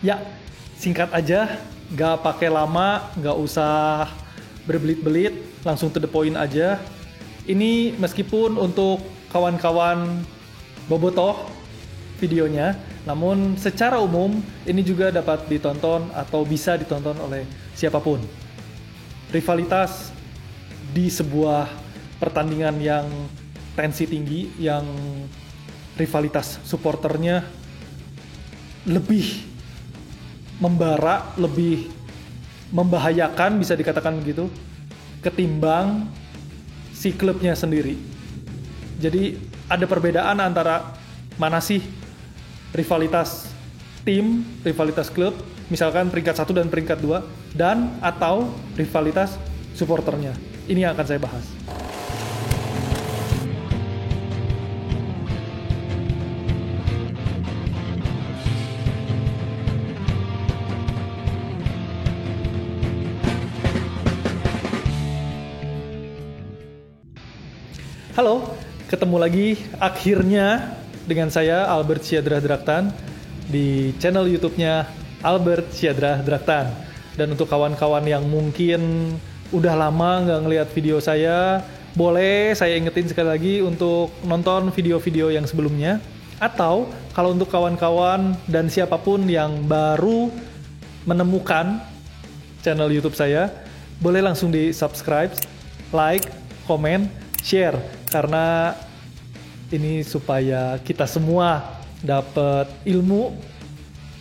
Ya, singkat aja, gak pakai lama, gak usah berbelit-belit, langsung to the point aja. Ini meskipun untuk kawan-kawan bobotoh videonya, namun secara umum ini juga dapat ditonton atau bisa ditonton oleh siapapun. Rivalitas di sebuah pertandingan yang tensi tinggi, yang rivalitas supporternya lebih membara, lebih membahayakan bisa dikatakan begitu, ketimbang si klubnya sendiri. Jadi ada perbedaan antara mana sih rivalitas tim, rivalitas klub, misalkan peringkat 1 dan peringkat 2, dan atau rivalitas supporternya. Ini yang akan saya bahas. Halo, ketemu lagi akhirnya dengan saya Albert Syadra Draktan di channel YouTube-nya Albert Syadra Draktan. Dan untuk kawan-kawan yang mungkin udah lama nggak ngelihat video saya, boleh saya ingetin sekali lagi untuk nonton video-video yang sebelumnya. Atau kalau untuk kawan-kawan dan siapapun yang baru menemukan channel YouTube saya, boleh langsung di subscribe, like, komen, share, karena ini supaya kita semua dapat ilmu,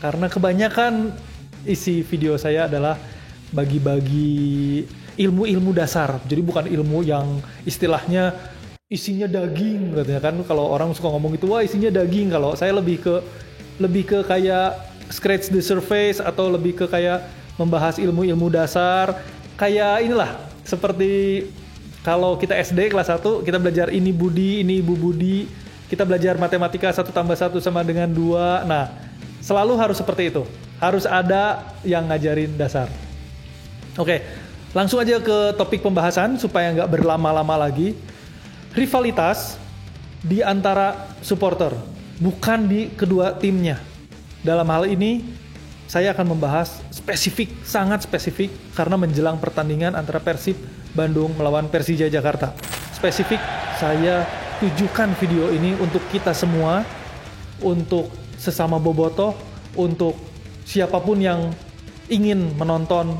karena kebanyakan isi video saya adalah bagi-bagi ilmu-ilmu dasar, jadi bukan ilmu yang istilahnya isinya daging katanya kan. Kalau orang suka ngomong itu, wah isinya daging. Kalau saya lebih ke kayak scratch the surface, atau lebih ke kayak membahas ilmu-ilmu dasar, kayak inilah, seperti kalau kita SD kelas 1, kita belajar ini budi, ini ibu budi, kita belajar matematika 1 tambah 1 sama dengan 2. Nah, selalu harus seperti itu. Harus ada yang ngajarin dasar. Oke, langsung aja ke topik pembahasan supaya nggak berlama-lama lagi. Rivalitas di antara supporter, bukan di kedua timnya. Dalam hal ini, saya akan membahas spesifik, sangat spesifik, karena menjelang pertandingan antara Persib Bandung melawan Persija Jakarta. Spesifik, saya tujukan video ini untuk kita semua, untuk sesama bobotoh, untuk siapapun yang ingin menonton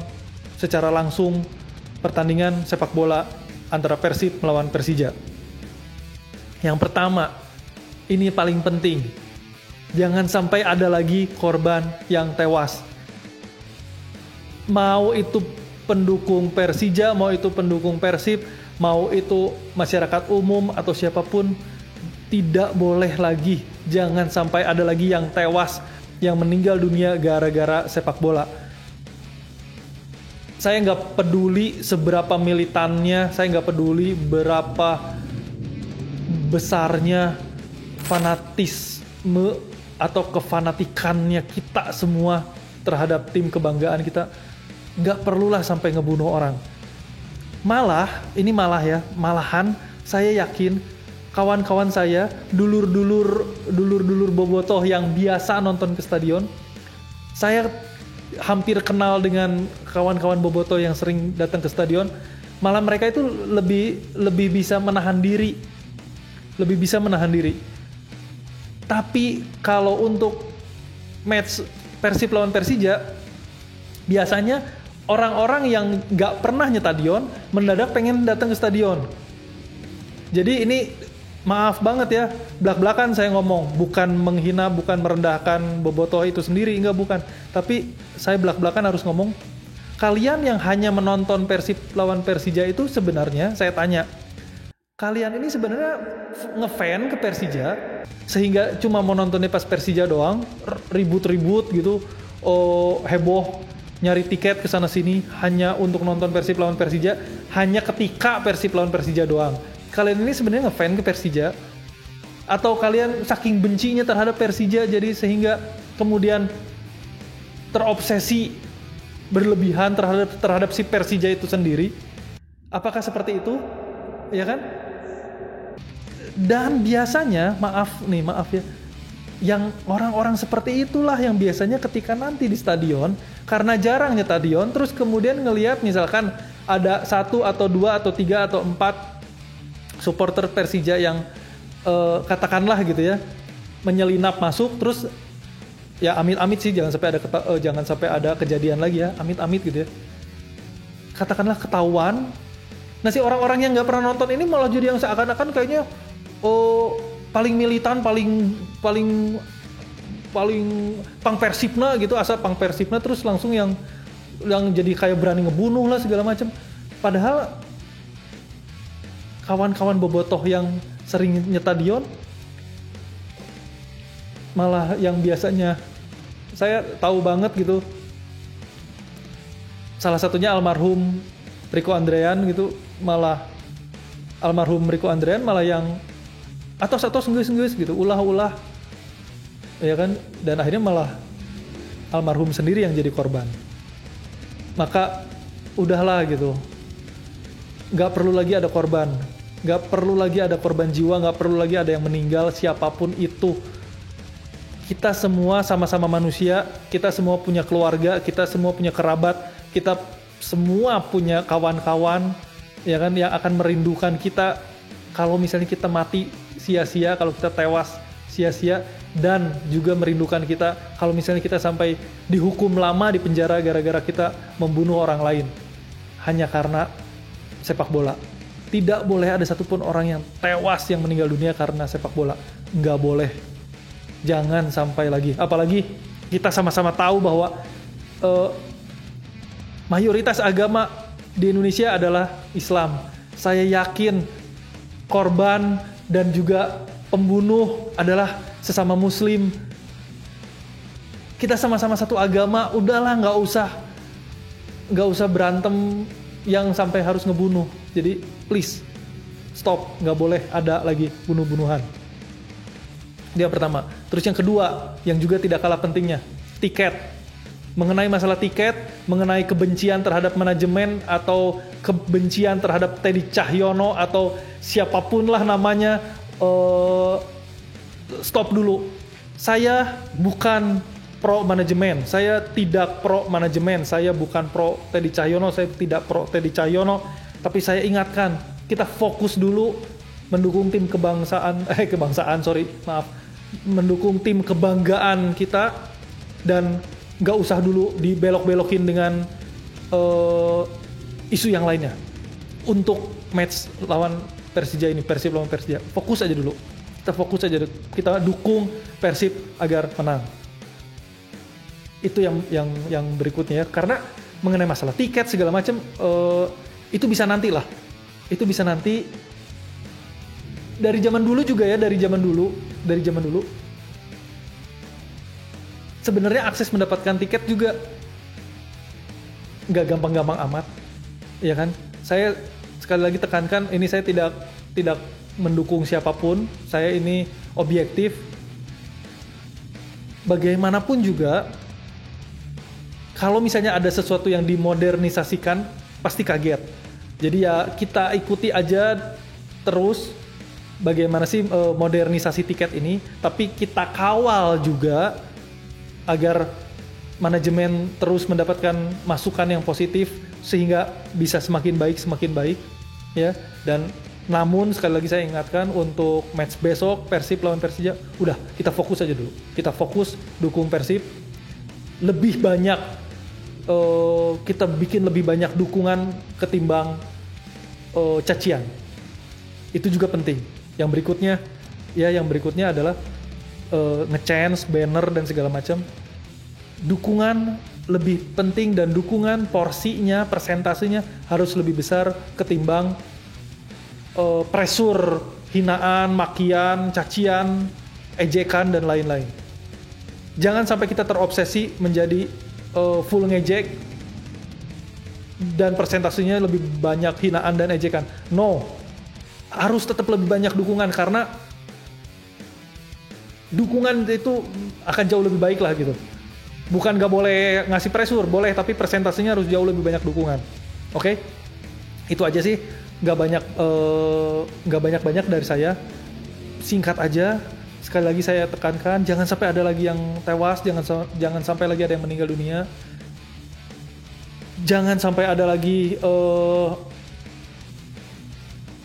secara langsung pertandingan sepak bola antara Persib melawan Persija. Yang pertama, ini paling penting, jangan sampai ada lagi korban yang tewas. Mau itu pendukung Persija, mau itu pendukung Persib, mau itu masyarakat umum atau siapapun, tidak boleh lagi, jangan sampai ada lagi yang tewas, yang meninggal dunia gara-gara sepak bola. Saya nggak peduli seberapa militannya, saya nggak peduli berapa besarnya fanatisme atau kefanatikannya kita semua terhadap tim kebanggaan kita. Nggak perlulah sampai ngebunuh orang. Malahan saya yakin kawan-kawan saya, dulur-dulur bobotoh yang biasa nonton ke stadion, saya hampir kenal dengan kawan-kawan bobotoh yang sering datang ke stadion, malah mereka itu lebih bisa menahan diri. Tapi kalau untuk match Persib lawan Persija, biasanya orang-orang yang nggak pernah nyetadion mendadak pengen datang ke stadion. Jadi ini maaf banget ya, belak-belakan saya ngomong, bukan menghina, bukan merendahkan bobotoh itu sendiri, enggak, bukan. Tapi saya belak-belakan harus ngomong, kalian yang hanya menonton Persib lawan Persija itu sebenarnya, saya tanya, kalian ini sebenarnya ngefan ke Persija sehingga cuma mau nontonnya pas Persija doang, ribut-ribut gitu, heboh, nyari tiket ke sana sini hanya untuk nonton Persib lawan Persija, hanya ketika Persib lawan Persija doang. Kalian ini sebenarnya ngefan ke Persija, atau kalian saking bencinya terhadap Persija jadi sehingga kemudian terobsesi berlebihan terhadap si Persija itu sendiri? Apakah seperti itu? Ya kan? Dan biasanya, maaf ya, yang orang-orang seperti itulah yang biasanya ketika nanti di stadion, karena jarangnya stadion, terus kemudian ngelihat misalkan ada 1 atau 2 atau 3 atau 4 supporter Persija yang katakanlah gitu ya, menyelinap masuk, terus ya amit-amit sih jangan sampai ada kejadian lagi ya, amit-amit gitu ya. Katakanlah ketahuan, nah si orang-orang yang nggak pernah nonton ini malah jadi yang seakan-akan kayaknya paling militan, paling pang Persibna gitu, asal pang Persibna, terus langsung yang jadi kayak berani ngebunuh lah segala macam. Padahal kawan-kawan bobotoh yang sering nyetadion malah yang biasanya saya tahu banget gitu, salah satunya almarhum Rico Andrean gitu, malah almarhum Rico Andrean malah yang atos ngeus gitu, ulah ya kan, dan akhirnya malah almarhum sendiri yang jadi korban. Maka udahlah gitu, nggak perlu lagi ada korban, nggak perlu lagi ada korban jiwa, nggak perlu lagi ada yang meninggal, siapapun itu. Kita semua sama-sama manusia, kita semua punya keluarga, kita semua punya kerabat, kita semua punya kawan-kawan ya kan, yang akan merindukan kita kalau misalnya kita mati sia-sia, kalau kita tewas sia-sia, dan juga merindukan kita kalau misalnya kita sampai dihukum lama di penjara gara-gara kita membunuh orang lain hanya karena sepak bola. Tidak boleh ada satupun orang yang tewas, yang meninggal dunia karena sepak bola. Nggak boleh. Jangan sampai lagi. Apalagi kita sama-sama tahu bahwa mayoritas agama di Indonesia adalah Islam. Saya yakin korban dan juga pembunuh adalah sesama muslim. Kita sama-sama satu agama, udahlah nggak usah berantem yang sampai harus ngebunuh. Jadi please stop, nggak boleh ada lagi bunuh-bunuhan. Itu yang pertama. Terus yang kedua, yang juga tidak kalah pentingnya, tiket. Mengenai masalah tiket, mengenai kebencian terhadap manajemen atau kebencian terhadap Teddy Cahyono atau siapapun lah namanya, stop dulu. Saya bukan pro manajemen, saya tidak pro manajemen, saya bukan pro Teddy Cahyono, saya tidak pro Teddy Cahyono, tapi saya ingatkan, kita fokus dulu mendukung tim mendukung tim kebanggaan kita, dan gak usah dulu dibelok-belokin dengan isu yang lainnya. Untuk match lawan Persija ini, Persib lawan Persija, fokus aja dulu. Kita dukung Persib agar menang. Itu yang berikutnya ya. Karena mengenai masalah tiket segala macam, itu bisa nanti lah. Itu bisa nanti. Dari zaman dulu juga ya, dari zaman dulu. Sebenarnya akses mendapatkan tiket juga nggak gampang-gampang amat, ya kan? Saya sekali lagi tekankan, ini saya tidak mendukung siapapun, saya ini objektif. Bagaimanapun juga, kalau misalnya ada sesuatu yang dimodernisasikan, pasti kaget. Jadi ya kita ikuti aja terus bagaimana sih modernisasi tiket ini, tapi kita kawal juga agar manajemen terus mendapatkan masukan yang positif sehingga bisa semakin baik ya. Dan namun sekali lagi saya ingatkan, untuk match besok Persib lawan Persija, udah kita fokus aja dulu. Kita fokus dukung Persib. Lebih banyak kita bikin lebih banyak dukungan ketimbang cacian. Itu juga penting. Yang berikutnya adalah nge-chance, banner dan segala macam. Dukungan lebih penting, dan dukungan porsinya, persentasenya harus lebih besar ketimbang pressure, hinaan, makian, cacian, ejekan dan lain-lain. Jangan sampai kita terobsesi menjadi full ngejek dan persentasenya lebih banyak hinaan dan ejekan. No, harus tetap lebih banyak dukungan, karena dukungan itu akan jauh lebih baik lah gitu. Bukan gak boleh ngasih pressure, boleh, tapi persentasenya harus jauh lebih banyak dukungan. Oke? Itu aja sih, gak banyak dari saya. Singkat aja, sekali lagi saya tekankan, jangan sampai ada lagi yang tewas, jangan sampai lagi ada yang meninggal dunia, jangan sampai ada lagi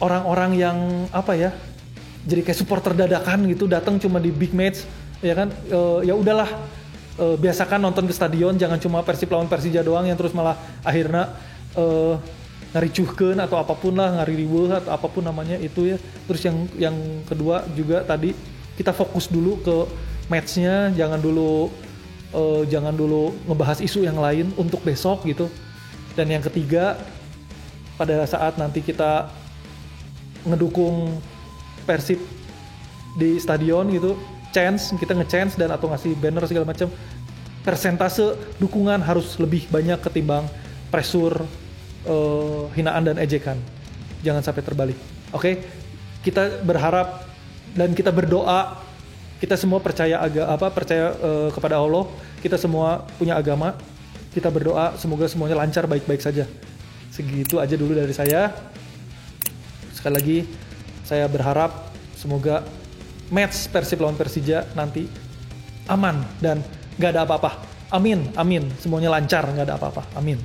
orang-orang yang jadi kayak supporter dadakan gitu, datang cuma di big match, ya kan? Ya udahlah, biasakan nonton ke stadion, jangan cuma Persib lawan Persija doang yang terus malah akhirnya ngaricuhkeun atau apapun lah, ngaririweuh atau apapun namanya itu ya. Terus yang kedua juga tadi, kita fokus dulu ke matchnya, jangan dulu ngebahas isu yang lain untuk besok gitu. Dan yang ketiga, pada saat nanti kita ngedukung Persib di stadion gitu, kita nge-chance dan atau ngasih banner segala macam, persentase dukungan harus lebih banyak ketimbang pressure, hinaan dan ejekan. Jangan sampai terbalik. Oke? Kita berharap dan kita berdoa, kita semua percaya kepada Allah, kita semua punya agama, kita berdoa semoga semuanya lancar, baik-baik saja. Segitu aja dulu dari saya. Sekali lagi saya berharap semoga match Persib lawan Persija nanti aman dan gak ada apa-apa. Amin, semuanya lancar, gak ada apa-apa. Amin.